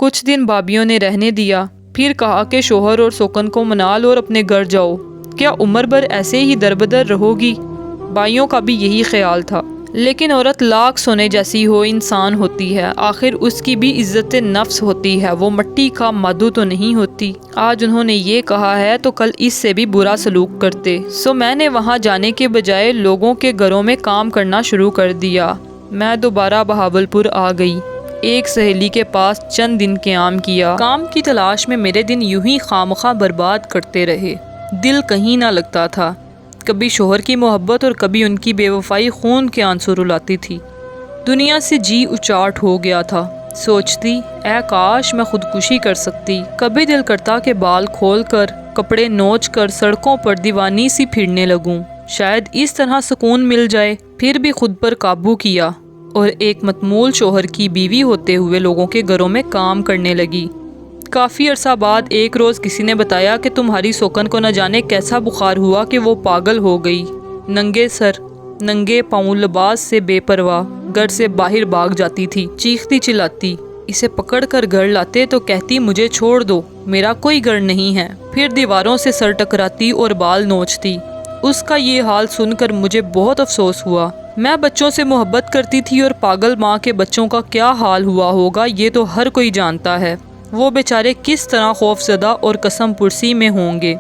کچھ دن بابیوں نے رہنے دیا، پھر کہا کہ شوہر اور سوکن کو منا لو اور اپنے گھر جاؤ، کیا عمر بھر ایسے ہی دربدر رہو گی؟ بھائیوں کا بھی یہی خیال تھا، لیکن عورت لاکھ سونے جیسی ہو انسان ہوتی ہے، آخر اس کی بھی عزت نفس ہوتی ہے، وہ مٹی کا مادو تو نہیں ہوتی۔ آج انہوں نے یہ کہا ہے تو کل اس سے بھی برا سلوک کرتے، سو میں نے وہاں جانے کے بجائے لوگوں کے گھروں میں کام کرنا شروع کر دیا۔ میں دوبارہ بہاولپور آ گئی، ایک سہیلی کے پاس چند دن قیام کیا۔ کام کی تلاش میں میرے دن یوں ہی خامخواہ برباد کرتے رہے، دل کہیں نہ لگتا تھا، کبھی شوہر کی محبت اور کبھی ان کی بے وفائی خون کے آنسو رلاتی تھی۔ دنیا سے جی اچاٹ ہو گیا تھا، سوچتی اے کاش میں خودکشی کر سکتی۔ کبھی دل کرتا کہ بال کھول کر کپڑے نوچ کر سڑکوں پر دیوانی سی پھرنے لگوں، شاید اس طرح سکون مل جائے۔ پھر بھی خود پر قابو کیا اور ایک متمول شوہر کی بیوی ہوتے ہوئے لوگوں کے گھروں میں کام کرنے لگی۔ کافی عرصہ بعد ایک روز کسی نے بتایا کہ تمہاری سوکن کو نہ جانے کیسا بخار ہوا کہ وہ پاگل ہو گئی، ننگے سر ننگے پاؤں لباس سے بے پرواہ گھر سے باہر بھاگ جاتی تھی، چیختی چلاتی۔ اسے پکڑ کر گھر لاتے تو کہتی مجھے چھوڑ دو، میرا کوئی گھر نہیں ہے، پھر دیواروں سے سر ٹکراتی اور بال نوچتی۔ اس کا یہ حال سن کر مجھے بہت افسوس ہوا۔ میں بچوں سے محبت کرتی تھی اور پاگل ماں کے بچوں کا کیا حال ہوا ہوگا یہ تو ہر کوئی جانتا ہے، وہ بیچارے کس طرح خوف زدہ اور قسم پرسی میں ہوں گے۔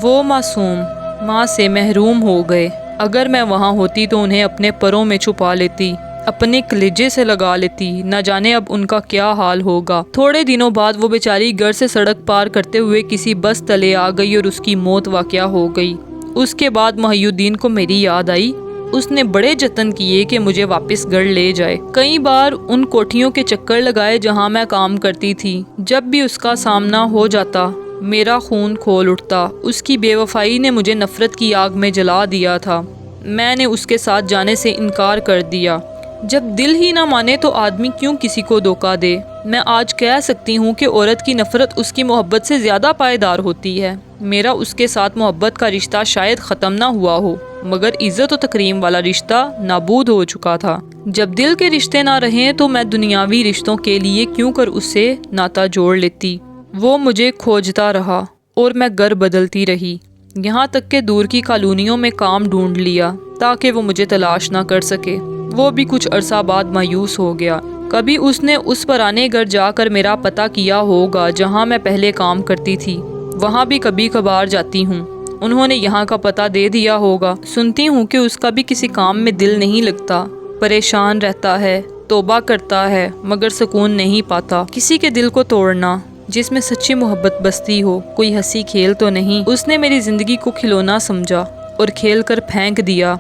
وہ معصوم ماں سے محروم ہو گئے، اگر میں وہاں ہوتی تو انہیں اپنے پروں میں چھپا لیتی، اپنے کلیجے سے لگا لیتی، نہ جانے اب ان کا کیا حال ہوگا۔ تھوڑے دنوں بعد وہ بیچاری گھر سے سڑک پار کرتے ہوئے کسی بس تلے آ گئی اور اس کی موت واقعہ ہو گئی۔ اس کے بعد محی الدین کو میری یاد آئی، اس نے بڑے جتن کیے کہ مجھے واپس گھر لے جائے۔ کئی بار ان کوٹھیوں کے چکر لگائے جہاں میں کام کرتی تھی، جب بھی اس کا سامنا ہو جاتا میرا خون کھول اٹھتا۔ اس کی بے وفائی نے مجھے نفرت کی آگ میں جلا دیا تھا، میں نے اس کے ساتھ جانے سے انکار کر دیا۔ جب دل ہی نہ مانے تو آدمی کیوں کسی کو دھوکہ دے؟ میں آج کہہ سکتی ہوں کہ عورت کی نفرت اس کی محبت سے زیادہ پائیدار ہوتی ہے۔ میرا اس کے ساتھ محبت کا رشتہ شاید ختم نہ ہوا ہو، مگر عزت و تکریم والا رشتہ نابود ہو چکا تھا۔ جب دل کے رشتے نہ رہیں تو میں دنیاوی رشتوں کے لیے کیوں کر اس سے ناتا جوڑ لیتی۔ وہ مجھے کھوجتا رہا اور میں گھر بدلتی رہی، یہاں تک کہ دور کی کالونیوں میں کام ڈھونڈ لیا تاکہ وہ مجھے تلاش نہ کر سکے۔ وہ بھی کچھ عرصہ بعد مایوس ہو گیا۔ کبھی اس نے اس پرانے گھر جا کر میرا پتہ کیا ہوگا جہاں میں پہلے کام کرتی تھی، وہاں بھی کبھی کبھار جاتی ہوں، انہوں نے یہاں کا پتہ دے دیا ہوگا۔ سنتی ہوں کہ اس کا بھی کسی کام میں دل نہیں لگتا، پریشان رہتا ہے، توبہ کرتا ہے مگر سکون نہیں پاتا۔ کسی کے دل کو توڑنا جس میں سچی محبت بستی ہو کوئی ہنسی کھیل تو نہیں۔ اس نے میری زندگی کو کھلونا سمجھا اور کھیل کر پھینک دیا۔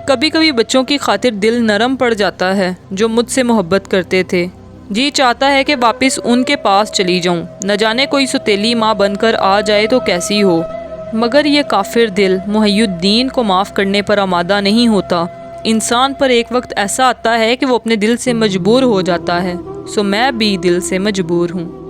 کبھی کبھی بچوں کی خاطر دل نرم پڑ جاتا ہے جو مجھ سے محبت کرتے تھے، جی چاہتا ہے کہ واپس ان کے پاس چلی جاؤں، نہ جانے کوئی ستیلی ماں بن کر آ جائے تو کیسی ہو، مگر یہ کافر دل محی الدین کو معاف کرنے پر آمادہ نہیں ہوتا۔ انسان پر ایک وقت ایسا آتا ہے کہ وہ اپنے دل سے مجبور ہو جاتا ہے، سو میں بھی دل سے مجبور ہوں۔